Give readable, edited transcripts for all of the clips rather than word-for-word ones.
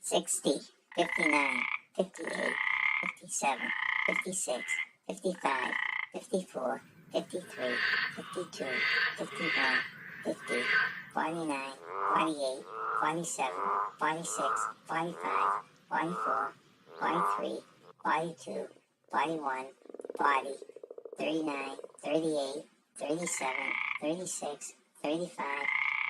60, 59, 58, 57, 56, 55, 54, 53, 52, 51, 50, 49, 48, 47, 46, 45, 44, 43, 42, 41, 40, 39, 38, 37, 36, 35,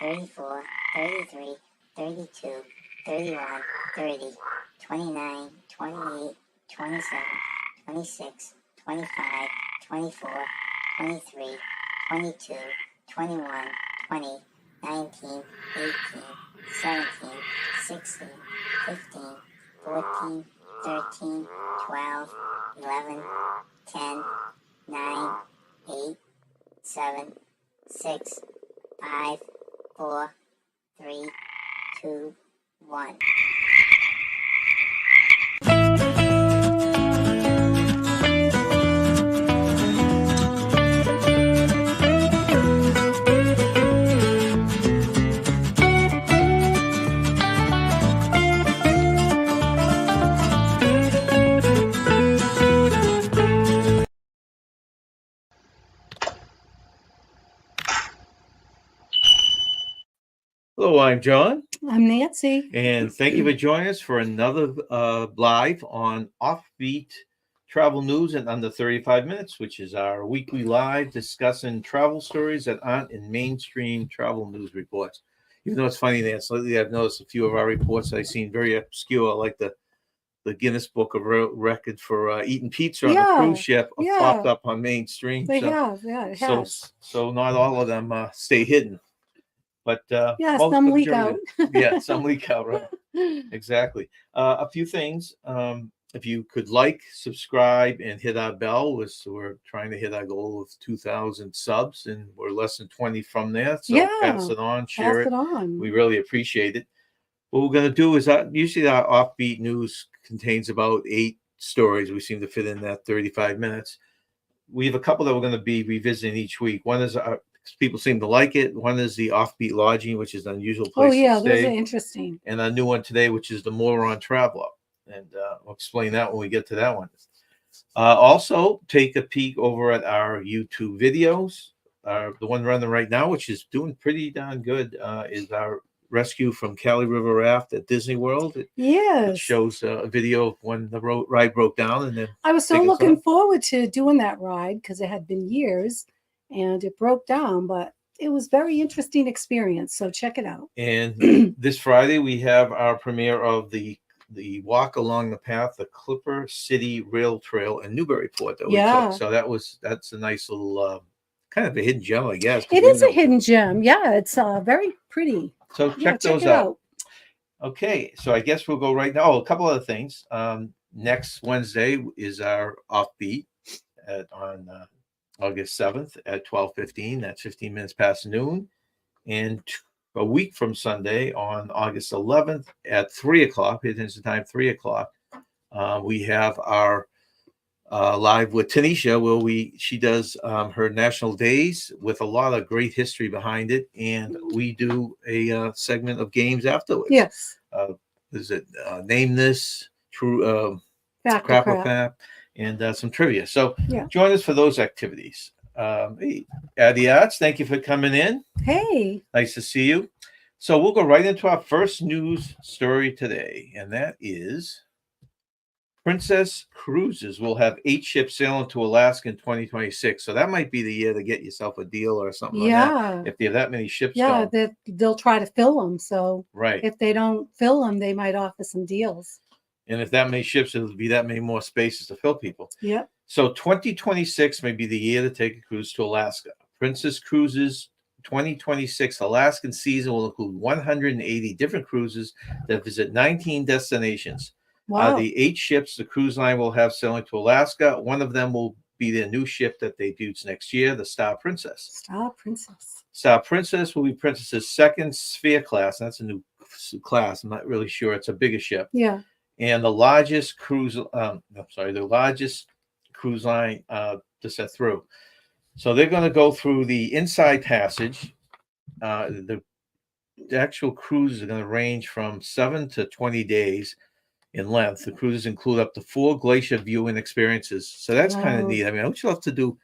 34, 33, 32, 31, 30, 29, 28, 27, 26, 25, 24, 23, 22, 21, 20, 19, 18, 17, 16, 15, 14, 13, 12, 11, 10, 9, 8, 7, 6, 5, 4, 3, 2, 1. Hello, I'm John. I'm Nancy. And thank you for joining us for another live on Offbeat Travel News in under 35 minutes, which is our weekly live discussing travel stories that aren't in mainstream travel news reports. Even though it's funny, Nancy, lately I've noticed a few of our reports I've seen very obscure, like the Guinness Book of Record for eating pizza on a cruise ship popped up on mainstream. They have, it has. So not all of them stay hidden. But some leak out. Some leak out, right? Exactly. A few things. If you could subscribe, and hit our bell, we're trying to hit our goal of 2,000 subs, and we're less than 20 from there. So pass it on, share it. We really appreciate it. What we're going to do is usually our Offbeat News contains about 8 stories. We seem to fit in that 35 minutes. We have a couple that we're going to be revisiting each week. One is people seem to like it. One is the Offbeat Lodging, which is an unusual place to stay. Those are interesting. And a new one today, which is the Moron Traveler. And we'll explain that when we get to that one. Also, take a peek over at our YouTube videos. The one running right now, which is doing pretty darn good, is our rescue from Cali River Raft at Disney World. It shows a video of when the ride broke down. And then I was so looking forward to doing that ride because it had been years. And it broke down, but it was very interesting experience. So check it out. And this Friday we have our premiere of the walk along the path, the Clipper City Rail Trail in Newburyport that we took. So that's a nice little kind of a hidden gem, I guess. It is a hidden gem. Yeah, it's very pretty. So check those out. Okay, so I guess we'll go right now. Oh, a couple other things. Next Wednesday is our Offbeat on August 7th at 12:15. That's 15 minutes past noon. And a week from Sunday on August 11th at 3 o'clock, pay attention time, 3 o'clock, we have our live with Tanisha, where she does her national days with a lot of great history behind it. And we do a segment of games afterwards. Yes. Is it Name This, True Fact Crap or Crap, and some trivia. So join us for those activities. Hey, Adiats, thank you for coming in. Hey. Nice to see you. So we'll go right into our first news story today, and that is Princess Cruises will have 8 ships sailing to Alaska in 2026. So that might be the year to get yourself a deal or something like that. If they have that many ships going. They'll try to fill them. So if they don't fill them, they might offer some deals. And if that many ships, it'll be that many more spaces to fill people. Yep. So 2026 may be the year to take a cruise to Alaska. Princess Cruises 2026 Alaskan season will include 180 different cruises that visit 19 destinations. Wow. The 8 ships the cruise line will have sailing to Alaska. One of them will be their new ship that debuts next year, the Star Princess. Star Princess. Star Princess will be Princess's second Sphere class. That's a new class. I'm not really sure. It's a bigger ship. Yeah. And the largest cruise line to set through. So they're going to go through the inside passage, the the actual cruises are going to range from 7 to 20 days in length. The cruises include up to 4 glacier viewing experiences. So that's kind of Wow. neat. I mean, I would love to do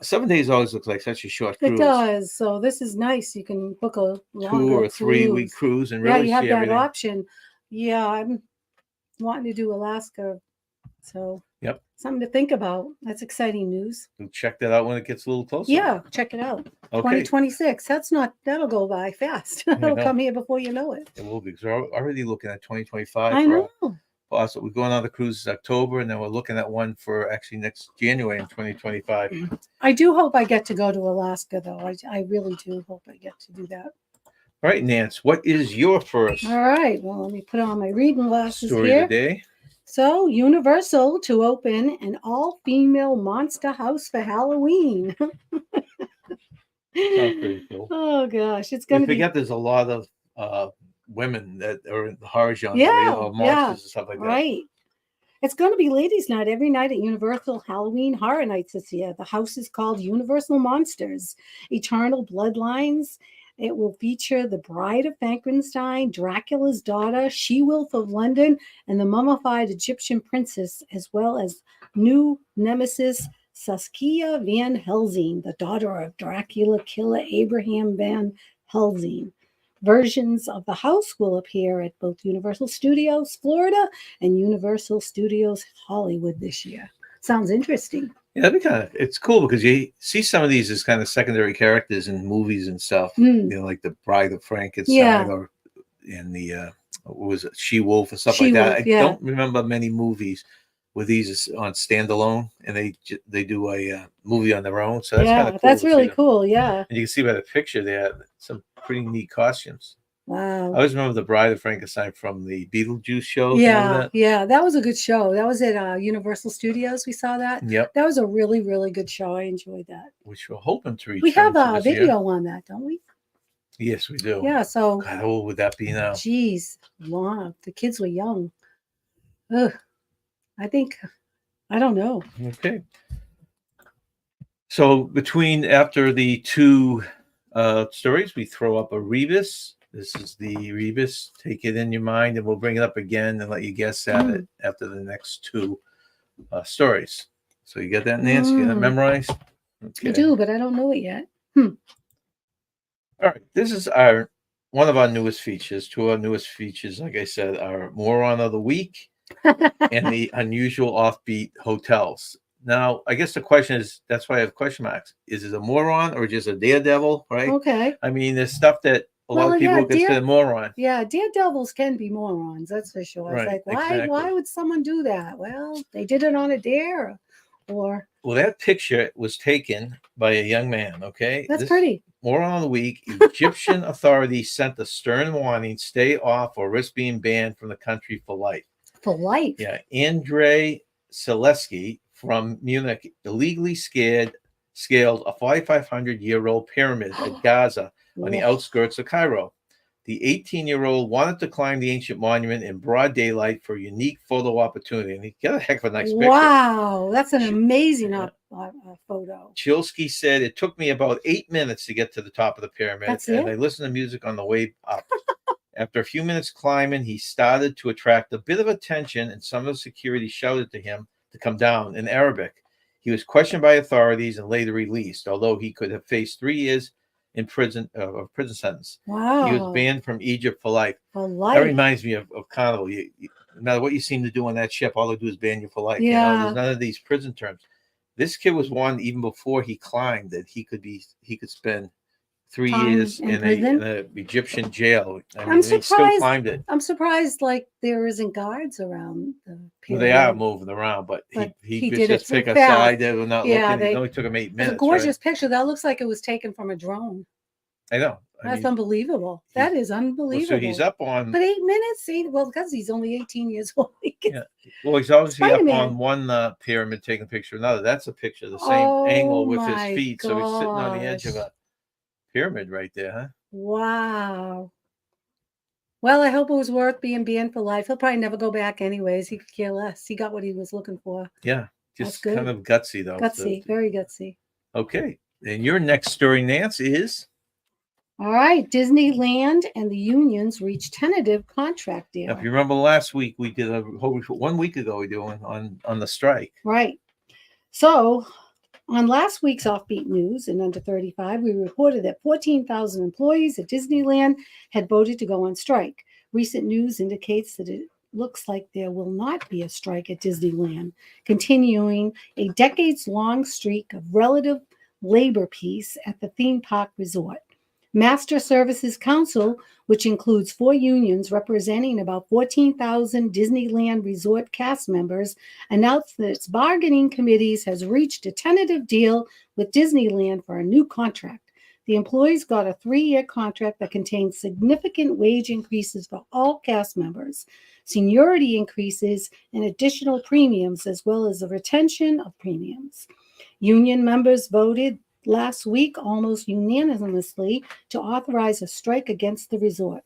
7 days always looks like such a short It cruise. does. So this is nice. You can book a 2 longer or 3 week cruise. cruise and Yeah, really you have see that everything. option. Yeah, I'm wanting to do Alaska. So Yep. something to think about. That's exciting news. We'll check that out when it gets a little closer. Yeah, check it out. Okay. 2026. That'll go by fast. I It'll know. come here before you know it. It will be because we're already looking at 2025. I know. So we're going on the cruises October, and then we're looking at one for actually next January in 2025. I do hope I get to go to Alaska, though. I really do hope I get to do that. All right, Nance, what is your first All right. Well, let me put on my reading glasses story here. of the day? So, Universal to open an all-female monster house for Halloween. Sounds pretty cool. Oh gosh, it's We going to be. forget there's a lot of women that are in the horror genre, Yeah, or monsters yeah, and stuff like that. Right. It's going to be ladies' night every night at Universal Halloween Horror Nights this year. The house is called Universal Monsters, Eternal Bloodlines. It will feature the Bride of Frankenstein, Dracula's daughter, She-Wolf of London, and the mummified Egyptian princess, as well as new nemesis Saskia Van Helsing, the daughter of Dracula killer Abraham Van Helsing. Versions of the house will appear at both Universal Studios Florida and Universal Studios Hollywood this year. Sounds interesting. Yeah, that'd be it's cool because you see some of these as kind of secondary characters in movies and stuff. You know, like the Bride of Frankenstein or in the what was it, She-Wolf and stuff like that. I don't remember many movies where these are on standalone and they do a movie on their own. So that's kind of cool. That's really cool. Yeah. And you can see by the picture there some pretty neat costumes. Wow. I always remember the Bride of Frankenstein from the Beetlejuice show. Yeah, that was a good show. That was at Universal Studios. We saw that. Yep. That was a really, really good show. I enjoyed that. Which we're hoping to return. We have a this video year. on that, don't we? Yes, we do. Yeah, so. God, how old would that be now? Geez, long. The kids were young. Ugh. I don't know. Okay. So after the 2 stories, we throw up a Rebus. This is the Rebus. Take it in your mind, and we'll bring it up again and let you guess at it after the next 2 stories. So you get that, Nancy? You got that memorized? Okay. I do, but I don't know it yet. All right. This is one of our newest features. 2 of our newest features, like I said, are Moron of the Week and the unusual offbeat hotels. Now, I guess the question is, that's why I have question marks. Is it a moron or just a daredevil, right? Okay. I mean, there's stuff that a lot of people consider moron. Yeah, daredevils can be morons, that's for sure. Right, it's like, why would someone do that? Well, they did it on a dare. Well, that picture was taken by a young man, okay? That's pretty. Moron of the Week, Egyptian authorities sent a stern warning, stay off or risk being banned from the country for life. For life? Yeah, Andrei Selesky from Munich illegally scaled a 4,500-year-old pyramid at Gaza on the outskirts of Cairo. The 18-year-old wanted to climb the ancient monument in broad daylight for a unique photo opportunity, and he got a heck of a nice picture. Wow, that's an amazing photo. Chilsky said, it took me about 8 minutes to get to the top of the pyramid, and I listened to music on the way up. After a few minutes climbing, he started to attract a bit of attention, and some of the security shouted to him to come down in Arabic. He was questioned by authorities and later released, although he could have faced 3 years in prison sentence. Wow. He was banned from Egypt for life. For life. That reminds me of Carnival. No matter what you seem to do on that ship, all they do is ban you for life. Yeah. You know, there's none of these prison terms. This kid was warned even before he climbed that he could spend 3 years in an Egyptian jail. I mean, he still climbed it. I'm surprised, like, there isn't guards around the pyramid. Well, they are moving around, but he could just pick a side. They were not looking. It only took him 8 minutes. It's a gorgeous picture. That looks like it was taken from a drone. I know. That's unbelievable. That is unbelievable. So he's up on. But 8 minutes? Well, because he's only 18 years old. Yeah. Well, he's obviously up on one pyramid taking a picture of another. That's a picture of the same angle with his feet. So he's sitting on the edge of a pyramid right there, huh? Wow. Well, I hope it was worth being banned for life. He'll probably never go back anyways. He could care less. He got what he was looking for. Yeah. Just kind of gutsy, though. Gutsy. Very gutsy. Okay. And your next story, Nance, is? All right, Disneyland and the unions reached tentative contract Now, if deal. you remember last week, we did a whole 1 week ago. We doing on the strike. Right. So, on last week's Offbeat News in Under 35, we reported that 14,000 employees at Disneyland had voted to go on strike. Recent news indicates that it looks like there will not be a strike at Disneyland, continuing a decades-long streak of relative labor peace at the theme park resort. Master Services Council, which includes 4 unions representing about 14,000 Disneyland Resort cast members, announced that its bargaining committees has reached a tentative deal with Disneyland for a new contract. The employees got a 3-year contract that contains significant wage increases for all cast members, seniority increases, and additional premiums, as well as a retention of premiums. Union members voted last week almost unanimously to authorize a strike against the resort.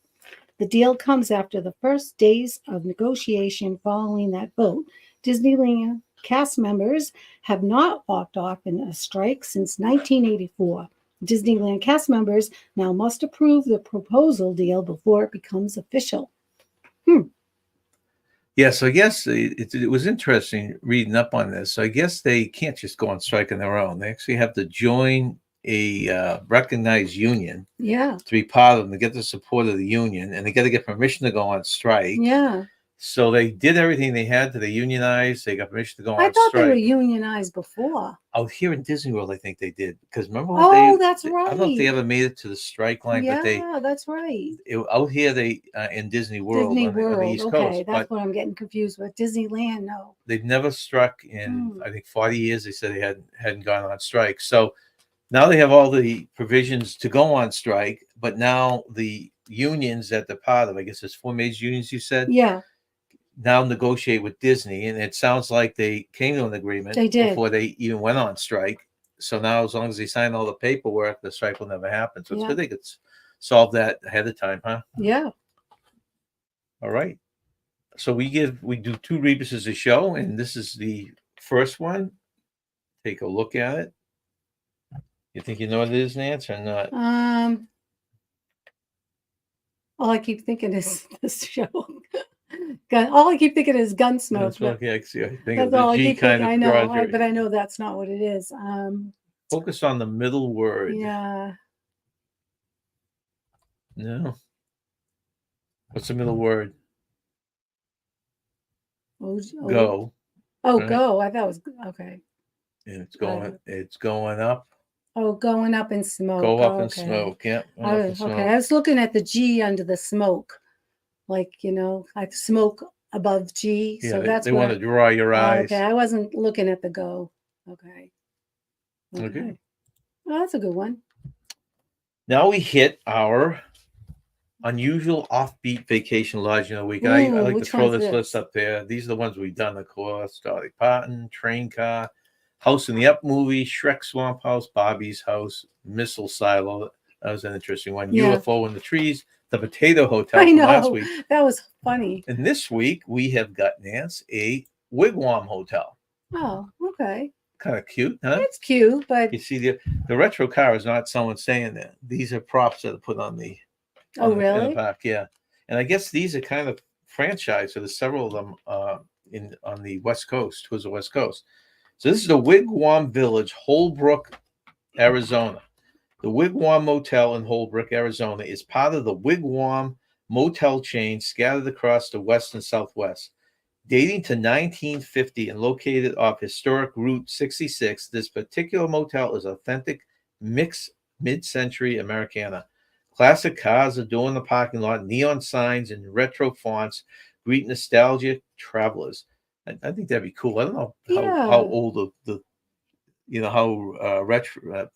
The deal comes after the first days of negotiation following that vote. Disneyland cast members have not walked off in a strike since 1984. Disneyland cast members now must approve the proposal deal before it becomes official. Yeah, so I guess it was interesting reading up on this. So I guess they can't just go on strike on their own. They actually have to join a recognized union Yeah, to be part of them, to get the support of the union, and they got to get permission to go on strike. yeah. So they did everything they had to. They unionized. They got permission to go I on thought they were strike. unionized before. Out here in Disney World, I think they did. Because remember when Oh, that's I don't know if they right. ever made it to the strike line, but Yeah, that's right. out here they in Disney World, Disney on the World. East Okay, Coast, that's but what I'm getting confused with. Disneyland, no. they've never struck in Hmm. I think 40 years. They said they hadn't gone on strike. So now they have all the provisions to go on strike, but now the unions that they're part of, I guess there's 4 major unions you said, Yeah, now negotiate with Disney, and it sounds like they came to an agreement They did. before they even went on strike. So now, as long as they sign all the paperwork, the strike will never happen. So it's Yeah. good they could solve that ahead of time, huh? yeah. All right. So we do 2 Rebuses a show, and this is the first one. Take a look at it. You think you know what it is, Nance, or not? All I keep thinking is this show. All I keep thinking is Gunsmoke. That's what I think That's of all the I G keep kind thinking. of I know, garage. but I know that's not what it is. Focus on the middle word. Yeah. No. What's the middle word? Go. Oh, right? go. I thought it was okay. And it's going up. Oh, going up in smoke. Go up in okay. smoke. Yeah. Okay. I was looking at the G under the smoke, like like smoke above G. Yeah, So that's they want to draw your eyes. Okay, I wasn't looking at the go. Okay. Okay. Well, that's a good one. Now we hit our unusual offbeat vacation lodging of the week. I like to which throw one's this list up there. These are the ones we've done, of course. Dolly Parton, Train Car, House in the Up movie, Shrek Swamp House, Bobby's House, Missile Silo. That was an interesting one. Yeah. UFO in the Trees, the Potato Hotel I from know. last week. That was funny. And this week we have got, Nance, a Wigwam Hotel. Oh, okay. Kind of cute, huh? It's cute, but You see, the retro car is not someone staying there. These are props that are put on the oh, in really? the back, yeah. And I guess these are kind of franchise. So there's several of them on the West Coast, towards the West Coast. So this is the Wigwam Village, Holbrook, Arizona. The Wigwam Motel in Holbrook, Arizona is part of the Wigwam motel chain scattered across the West and Southwest. Dating to 1950 and located off historic Route 66, this particular motel is authentic mixed mid-century Americana. Classic cars adorn the parking lot, neon signs and retro fonts greet nostalgic travelers. I think that'd be cool. I don't know how old how retro,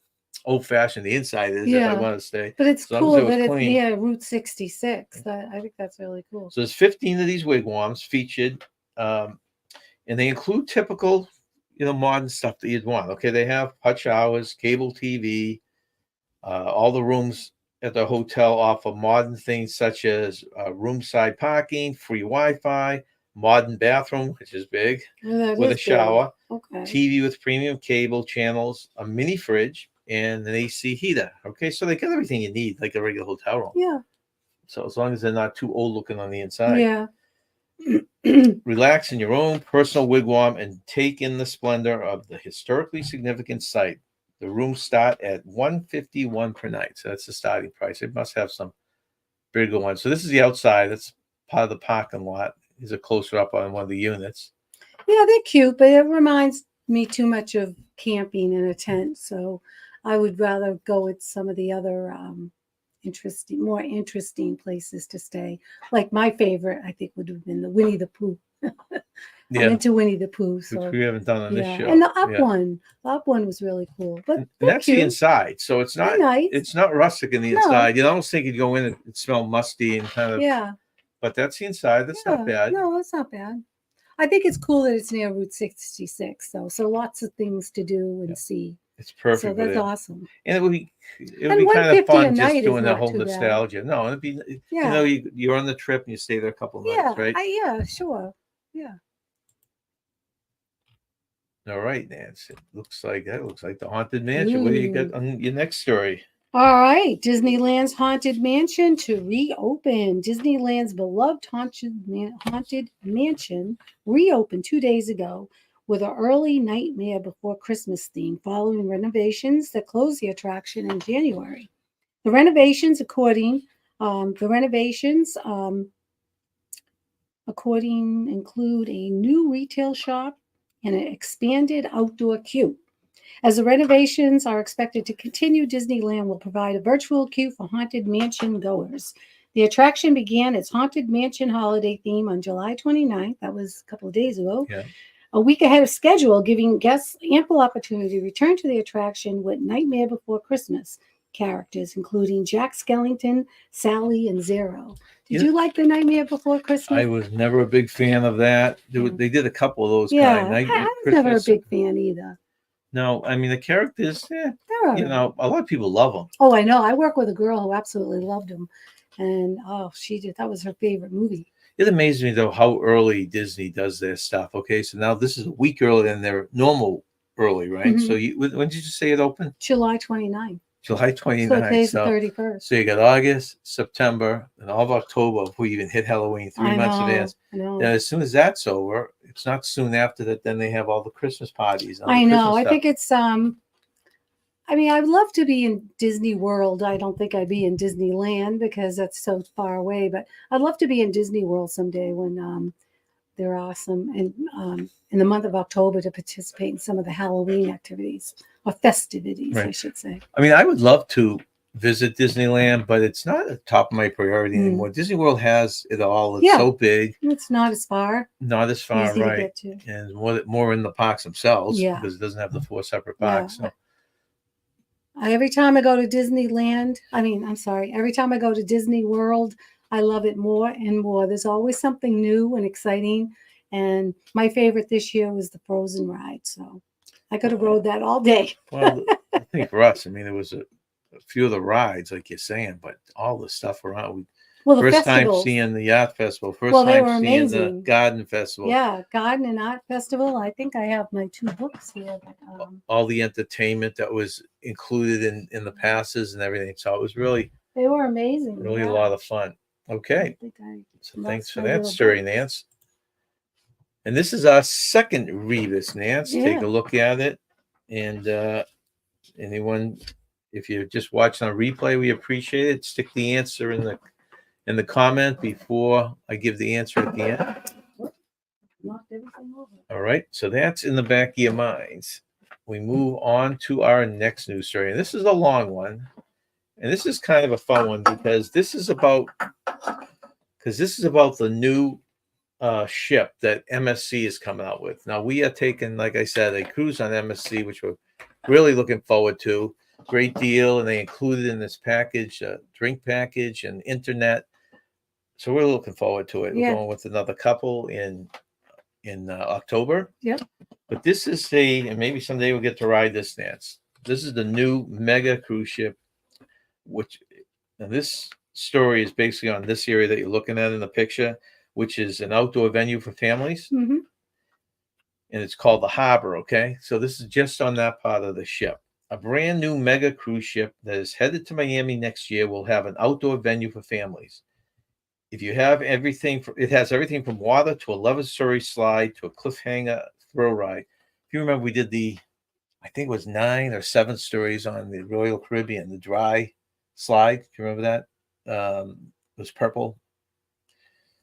old-fashioned the inside is. If I want to stay, but it's as long cool as it was that it's clean. near Route 66. I think that's really cool. So there's 15 of these wigwams featured, and they include typical, modern stuff that you'd want. Okay, they have hot showers, cable TV, all the rooms at the hotel offer modern things such as room-side parking, free Wi-Fi, modern bathroom, which is big, with a shower, Okay. TV with premium cable channels, a mini fridge, and an AC heater. Okay, so they got everything you need, like a regular hotel room. Yeah. So as long as they're not too old looking on the inside. Yeah. Relax in your own personal wigwam and take in the splendor of the historically significant site. The rooms start at $151 per night. So that's the starting price. It must have some bigger ones. So this is the outside. That's part of the parking lot. Here's a closer up on one of the units. Yeah, they're cute, but it reminds me too much of camping in a tent. So I would rather go with some of the other more interesting places to stay. Like my favorite, I think, would have been the Winnie the Pooh. I'm into Winnie the Pooh, which so we haven't done on this yeah. show. And the up one was really cool. But And they're that's the cute. inside. So it's They're not nice. it's not rustic in the No. inside. You almost think you'd go in and it smell musty and kind of Yeah. but that's the inside. That's not bad. No, that's not bad. I think it's cool that it's near Route 66, though. So lots of things to do and see. It's perfect. So that's awesome. And it would be kind of $150 fun a just night is doing the not whole too bad. nostalgia. No, it'd be Yeah. you're on the trip and you stay there a couple of Yeah. nights, right? Yeah, sure. Yeah. All right, Nancy. That looks like the Haunted Mansion. What do you got on your next story? All right, Disneyland's Haunted Mansion to reopen. Disneyland's beloved Haunted Mansion reopened 2 days ago with an early Nightmare Before Christmas theme following renovations that closed the attraction in January. The renovations, according include a new retail shop and an expanded outdoor queue. As the renovations are expected to continue, Disneyland will provide a virtual queue for Haunted Mansion goers. The attraction began its Haunted Mansion holiday theme on July 29th. That was a couple of days ago. Yeah. A week ahead of schedule, giving guests ample opportunity to return to the attraction with Nightmare Before Christmas characters, including Jack Skellington, Sally, and Zero. Did you like the Nightmare Before Christmas? I was never a big fan of that. They did a couple of those Yeah, kind. I was never a big fan either. No, I mean the characters, They're all right. a lot of people love them. Oh, I know. I work with a girl who absolutely loved them, and she did. That was her favorite movie. It amazes me though how early Disney does their stuff. Okay, so now this is a week earlier than their normal early, right? Mhm. So when did you say it opened? July 29th. July 29th. So today's the 31st. So you got August, September, and all of October before you even hit Halloween, 3 months advance. I know. Now, as soon as that's over, it's not soon after that. Then they have all the Christmas parties. I know. I think it's I mean, I'd love to be in Disney World. I don't think I'd be in Disneyland because that's so far away. But I'd love to be in Disney World someday when they're awesome. And in the month of October to participate in some of the Halloween activities or festivities, Right. I should say. I mean, I would love to visit Disneyland, but it's not at the top of my priority anymore. Disney World has it all. It's so big. It's not as far. Not as far, Easy right? To get to. And more in the parks themselves because it doesn't have the 4 separate parks. Yeah. So. Every time I go to Disneyland, every time I go to Disney World, I love it more and more. There's always something new and exciting. And my favorite this year was the Frozen ride. So I could have rode that all day. Well, I think for us, I mean, there was a few of the rides, like you're saying, but all the stuff around. The first festivals. time seeing the Yacht Festival. First they time were seeing amazing. the Garden Festival. Yeah, Garden and Art Festival. I think I have my 2 books here. All the entertainment that was included in the passes and everything. So it was really. They were amazing. Really a lot of fun. Okay. So thanks for that story, Nance. And this is our second Rebus, Nance. Yeah. Take a look at it. And anyone, if you're just watching on replay, we appreciate it. Stick the answer in the comment before I give the answer at the end. All right. So that's in the back of your minds. We move on to our next news story. And this is a long one. And this is kind of a fun one because this is about the new ship that MSC is coming out with. Now we are taking, like I said, a cruise on MSC, which we're really looking forward to. Great deal, and they included in this package a drink package and internet. So we're looking forward to it. We're going with another couple in October. Yep. But this is and maybe someday we'll get to ride this, Nance. This is the new mega cruise ship, now this story is basically on this area that you're looking at in the picture, which is an outdoor venue for families. Mm-hmm. And it's called the Harbor, okay? So this is just on that part of the ship. A brand new mega cruise ship that is headed to Miami next year will have an outdoor venue for families. If you have everything, it has everything from water to a 11-story slide to a cliffhanger thrill ride. If you remember, we did I think it was 9 or 7 stories on the Royal Caribbean, the dry slide. Do you remember that? It was purple.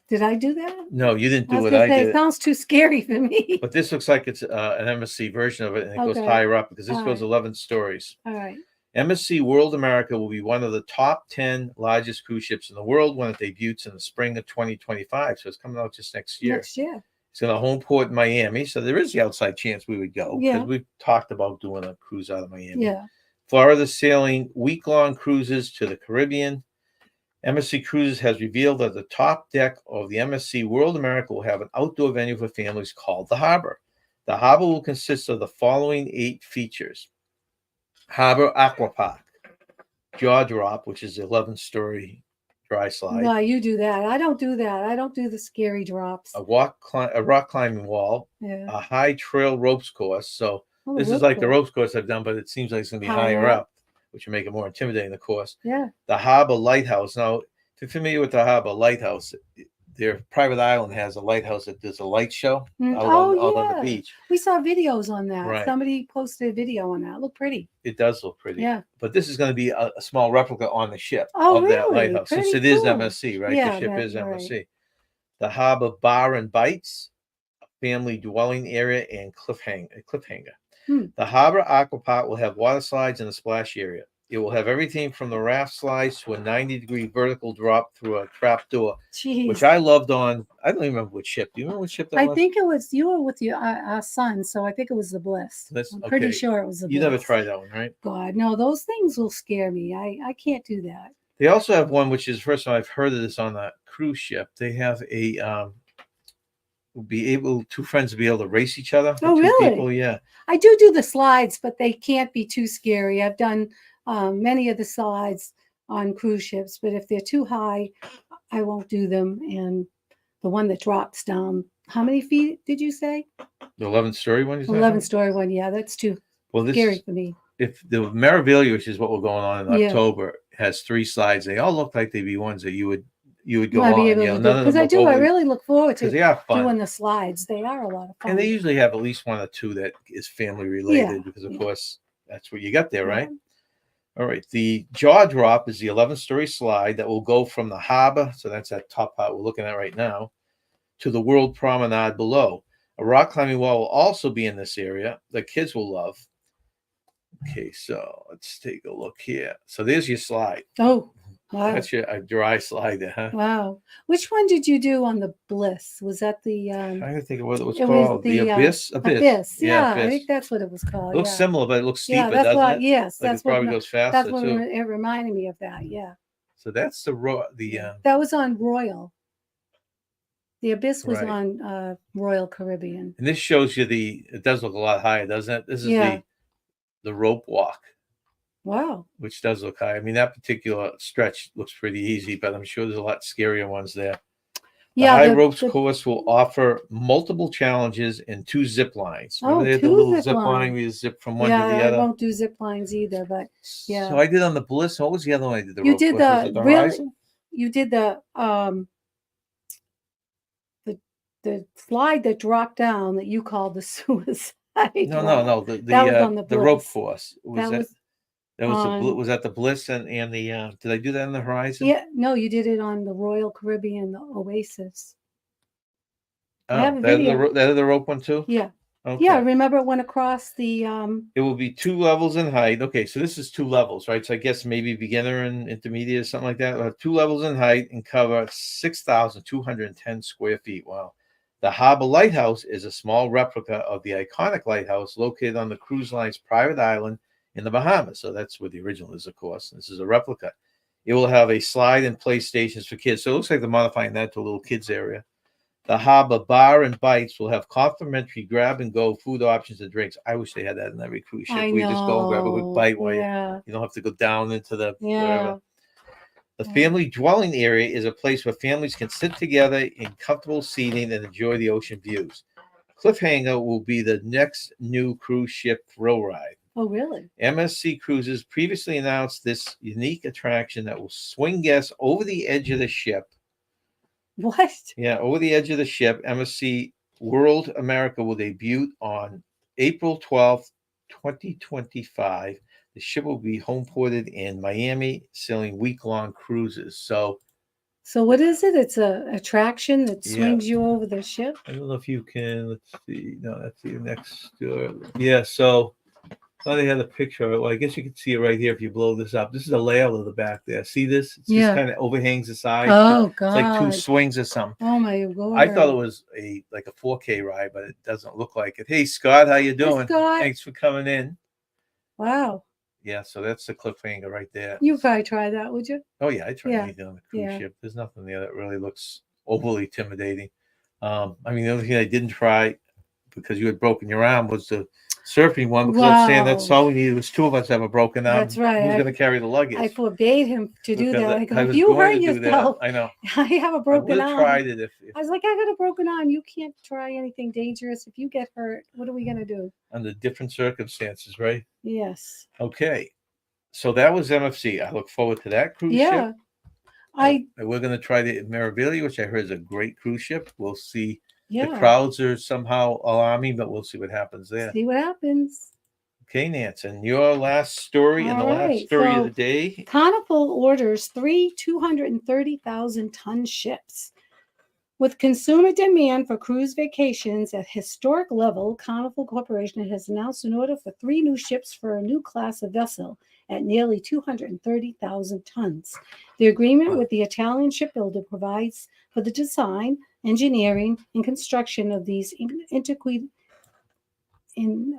Did I do that? No, you didn't I was do it. gonna I say, did it it. sounds too scary for me. But this looks like it's an MSC version of it, and it goes Okay. higher up because this All goes right. 11 stories. All right. MSC World America will be one of the top 10 largest cruise ships in the world when it debuts in the spring of 2025. So it's coming out just next year. Next year. It's going to home port in Miami. So there is the outside chance we would go because Yeah. we've talked about doing a cruise out of Miami. Yeah. Florida sailing week-long cruises to the Caribbean. MSC Cruises has revealed that the top deck of the MSC World America will have an outdoor venue for families called the Harbor. The Harbor will consist of the following 8 features. Harbor Aqua Park, Jaw Drop, which is 11-story dry slide. No, you do that. I don't do that. I don't do the scary drops. A rock climbing wall, Yeah. a high trail ropes course. So Oh, this is like the ropes course I've done, but it seems like it's going to be higher up, which will make it more intimidating, of course. Yeah. The Harbor Lighthouse. Now, if you're familiar with the Harbor Lighthouse, their private island has a lighthouse that does a light show out on the beach. We saw videos on that. Right. Somebody posted a video on that. It looked pretty. It does look pretty. Yeah. But this is going to be a small replica on the ship of that lighthouse, pretty since it is cool. MSC, right? Yeah, the ship is right. MSC. The Harbor Bar and Bites, a family dwelling area, and cliffhanger. The Harbor Aqua Park will have water slides and a splash area. It will have everything from the raft slides to a 90-degree vertical drop through a trap door, which I loved on. I don't even remember which ship. Do you remember what ship that was? I think it was, you were with our son, so I think it was the Bliss. I'm pretty sure it was the Bliss. You never tried that one, right? God, no, those things will scare me. I can't do that. They also have one, which is the first time I've heard of this on a cruise ship. They have two friends will be able to race each other. Oh, really? People, yeah. I do the slides, but they can't be too scary. I've done many of the slides on cruise ships, but if they're too high, I won't do them. And the one that drops down, how many feet did you say? The 11-story one? 11-story one, yeah, that's too scary for me. If the Meraviglia, which is what we're going on in October, has 3 slides, they all look like they'd be ones that you would go on. Because I really look forward to they are fun. doing the slides. They are a lot of fun. And they usually have at least 1 or 2 that is family related because, of course, that's what you got there, right? All right. The Jaw Drop is the 11-story slide that will go from the harbor, so that's that top part we're looking at right now, to the World Promenade below. A rock climbing wall will also be in this area that kids will love. Okay, so let's take a look here. So there's your slide. Oh, wow. That's a dry slide there, huh? Wow. Which one did you do on the Bliss? Was that the... I'm trying to think of what it was called. The Abyss? Abyss. Yeah, I think that's what it was called. It looks similar, but it looks steeper, that's doesn't it? Yes, that's what probably goes faster, that's what it reminded me of that, yeah. So that's that was on Royal. The Abyss was on Royal Caribbean. And this shows you it does look a lot higher, doesn't it? This is the rope walk. Wow. Which does look high. I mean, that particular stretch looks pretty easy, but I'm sure there's a lot scarier ones there. The high ropes course will offer multiple challenges and 2 zip lines. Remember they had the little zip line where you zip from one to the other? Yeah, I won't do zip lines either, but yeah. So I did on the Bliss. What was the other one I did? You did the slide that dropped down that you called the suicide. No. The rope course. Was that the Bliss and the did I do that on the Horizon? Yeah, no, you did it on the Royal Caribbean, the Oasis. That is the rope one too? Yeah. Okay. Yeah, remember it went across the It will be 2 levels in height. Okay, so this is 2 levels, right? So I guess maybe beginner and intermediate or something like that. We'll have 2 levels in height and cover 6,210 square feet. Wow. The Harbor Lighthouse is a small replica of the iconic lighthouse located on the cruise line's private island in the Bahamas. So that's where the original is, of course. This is a replica. It will have a slide and play stations for kids. So it looks like they're modifying that to a little kids area. The Harbor Bar and Bites will have complimentary grab-and-go food options and drinks. I wish they had that in every cruise ship. We just go and grab a quick bite while you don't have to go down into the wherever. The family dwelling area is a place where families can sit together in comfortable seating and enjoy the ocean views. Cliffhanger will be the next new cruise ship thrill ride. Oh, really? MSC Cruises previously announced this unique attraction that will swing guests over the edge of the ship. What? Yeah, over the edge of the ship. MSC World America will debut on April 12th, 2025. The ship will be home ported in Miami, sailing week-long cruises. So what is it? It's a attraction that Yeah. swings you over the ship. I don't know if you can. Let's see. No, that's the next door. Yeah. So they had a picture of it. Well, I guess you can see it right here if you blow this up. This is a layout of the back there. See this? It's Yeah. just kind of overhangs the side. Oh It's like two God. swings or something. Oh my Lord. I thought it was like a 4K ride, but it doesn't look like it. Hey Scott, how you doing? Scott. Thanks for coming in. Wow. Yeah, so that's the cliffhanger right there. You probably try that, would you? Oh yeah, I tried Yeah. anything on the cruise Yeah. ship. There's nothing there that really looks overly intimidating. I mean, the only thing I didn't try because you had broken your arm was the surfing one. Because I'm saying that's Wow. all we needed was two of us have a broken arm. That's right. Who's going to carry the luggage? I forbade him to do Because that. I I go, was you going hurt to do that. yourself. I know. I have a I broken would have arm. tried it if I was like, I got a broken arm. You can't try anything dangerous. If you get hurt, what are we gonna do? under different circumstances, right? Yes. Okay. So that was MFC. I look forward to that cruise Yeah. ship. We're going to try the Meraviglia, which I heard is a great cruise ship. We'll see. Yeah. The crowds are somehow alarming, but we'll see what happens there. See what happens. Okay, Nancy, and your last story and the All last right, story so of the day. Carnival orders 3 230,000-ton ships. With consumer demand for cruise vacations at historic level, Carnival Corporation has announced an order for 3 new ships for a new class of vessel at nearly 230,000 tons. The agreement with the Italian shipbuilder provides for the design, engineering, and construction of these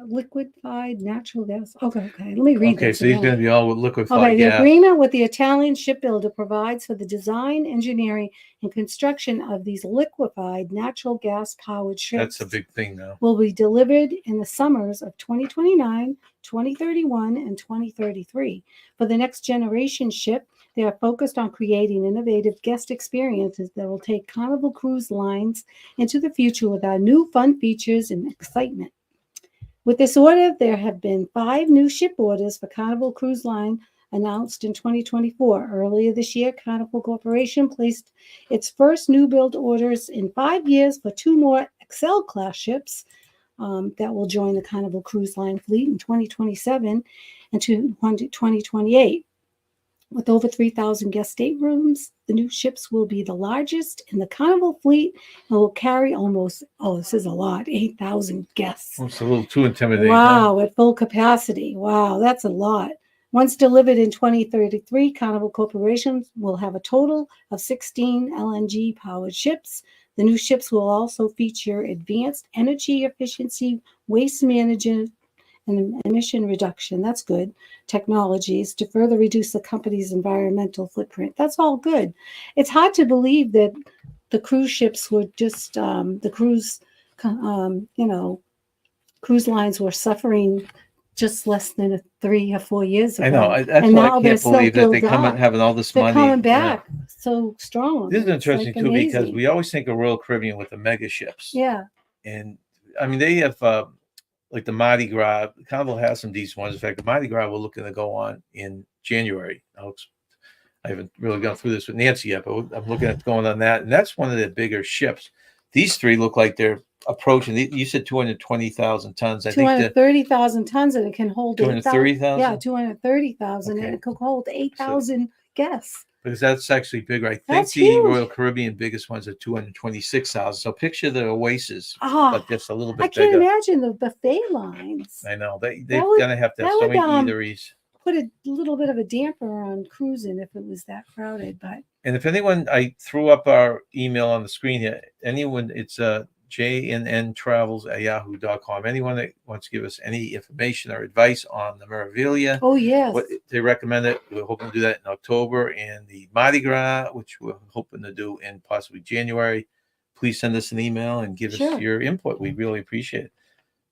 liquefied natural gas. Okay. Let me read Okay, this. so he's again. going to be all liquefied Okay, the gas. agreement with the Italian shipbuilder provides for the design, engineering, and construction of these liquefied natural gas powered ships. That's a big thing now. Will be delivered in the summers of 2029, 2031, and 2033. For the next generation ship, they are focused on creating innovative guest experiences that will take Carnival Cruise Lines into the future with our new fun features and excitement. With this order, there have been 5 new ship orders for Carnival Cruise Line announced in 2024. Earlier this year, Carnival Corporation placed its first new build orders in 5 years for 2 more Excel class ships that will join the Carnival Cruise Line fleet in 2027 and 2028. With over 3,000 guest staterooms, the new ships will be the largest in the Carnival fleet and will carry almost, this is a lot, 8,000 guests. It's a little too intimidating. Wow, at full capacity. Wow, that's a lot. Once delivered in 2033, Carnival Corporation will have a total of 16 LNG-powered ships. The new ships will also feature advanced energy efficiency, waste management, and emission reduction. That's good. Technologies to further reduce the company's environmental footprint. That's all good. It's hard to believe that the cruise ships were just the cruise lines were suffering just less than 3 or 4 years ago. I know. That's and why now I they're can't so believe that they built come up. in having all this They're money. coming back so strong. This is It's interesting like too because amazing. we always think of Royal Caribbean with the mega ships. Yeah. And I mean, they have like the Mardi Gras. Carnival has some decent ones. In fact, the Mardi Gras we're looking to go on in January. I haven't really gone through this with Nancy yet, but I'm looking at going on that. And that's one of the bigger ships. These 3 look like they're approaching. You said 220,000 tons. I think 230,000 tons, and it can hold 230,000. Yeah, 230,000, Okay. and it could hold 8,000 guests. Because that's actually bigger. I think That's the huge. Royal Caribbean biggest ones are 226,000. So picture the Oasis, Oh, but just a little bit I can't bigger. imagine the buffet lines. I know they're would- gonna have to have that so would, many eateries. Put a little bit of a damper on cruising if it was that crowded. But And if anyone, I threw up our email on the screen here. Anyone, it's j&ntravels @yahoo.com. Anyone that wants to give us any information or advice on the Meraviglia, oh yes, what they recommend it. We're hoping to do that in October, and the Mardi Gras, which we're hoping to do in possibly January. Please send us an email and give Sure. us your input. We really appreciate it.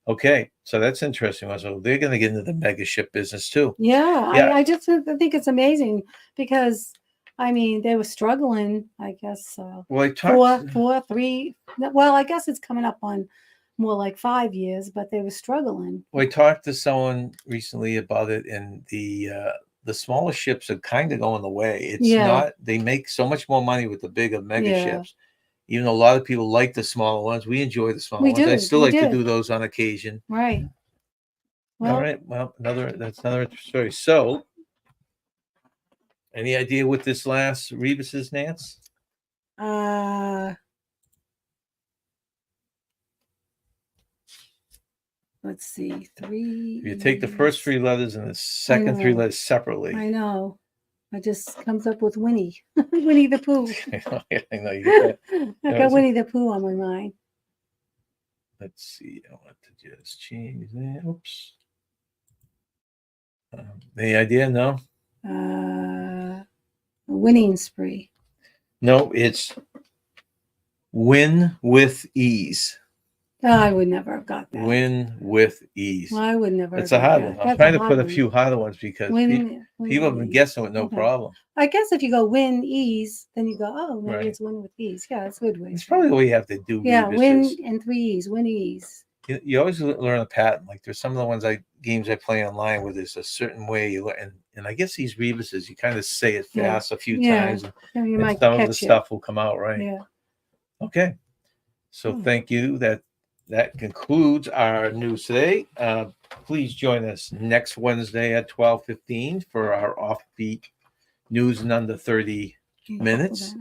Okay, so that's interesting. So they're going to get into the mega ship business too. Yeah. Yeah. I just think it's amazing because I mean they were struggling. I guess Well, I talked. 4, 3. Well, I guess it's coming up on more like 5 years, but they were struggling. Well, I talked to someone recently about it, and the smaller ships are kind of going away. It's not. They make so much more money with the bigger mega ships. Even though a lot of people like the smaller ones, we enjoy the smaller ones. I still like to do those on occasion. Right. Well, all right. Well, that's another story. So, any idea what this last Rebus is, Nance? Let's see. 3. If you take the first 3 letters and the second 3 letters separately. I know. It just comes up with Winnie. Winnie the Pooh. I know you get that. I got Winnie the Pooh on my mind. Let's see. I want to just change that. Oops. Any idea? No. Winning spree. No, it's win with ease. Oh, I would never have got that. Win with ease. Well, I would never. It's a hard one. I'm trying to put a few harder ones because people have been guessing with no problem. I guess if you go win ease, then you go, oh, maybe it's win with ease. Yeah, it's a good way. It's probably what you have to do. Yeah, win and 3 E's. Win ease. You always learn a pattern. Like there's some of the ones games I play online where there's a certain way you learn, and I guess these Rebuses, you kind of say it fast a few times, and some of the stuff will come out right. Yeah. Okay. So thank you. That concludes our news today. Please join us next Wednesday at 12:15 for our offbeat news in under 30 minutes.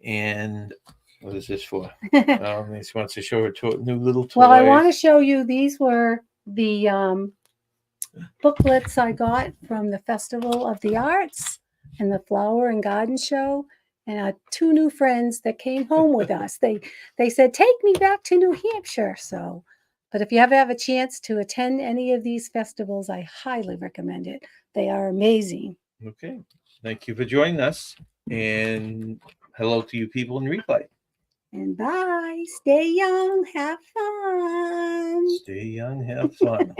And what is this for? She wants to show her new little toys. Well, I want to show you. These were the booklets I got from the Festival of the Arts and the Flower and Garden Show. And 2 new friends that came home with us. They said, take me back to New Hampshire. So, but if you ever have a chance to attend any of these festivals, I highly recommend it. They are amazing. Okay. Thank you for joining us. And hello to you people in replay. And bye. Stay young. Have fun. Stay young. Have fun.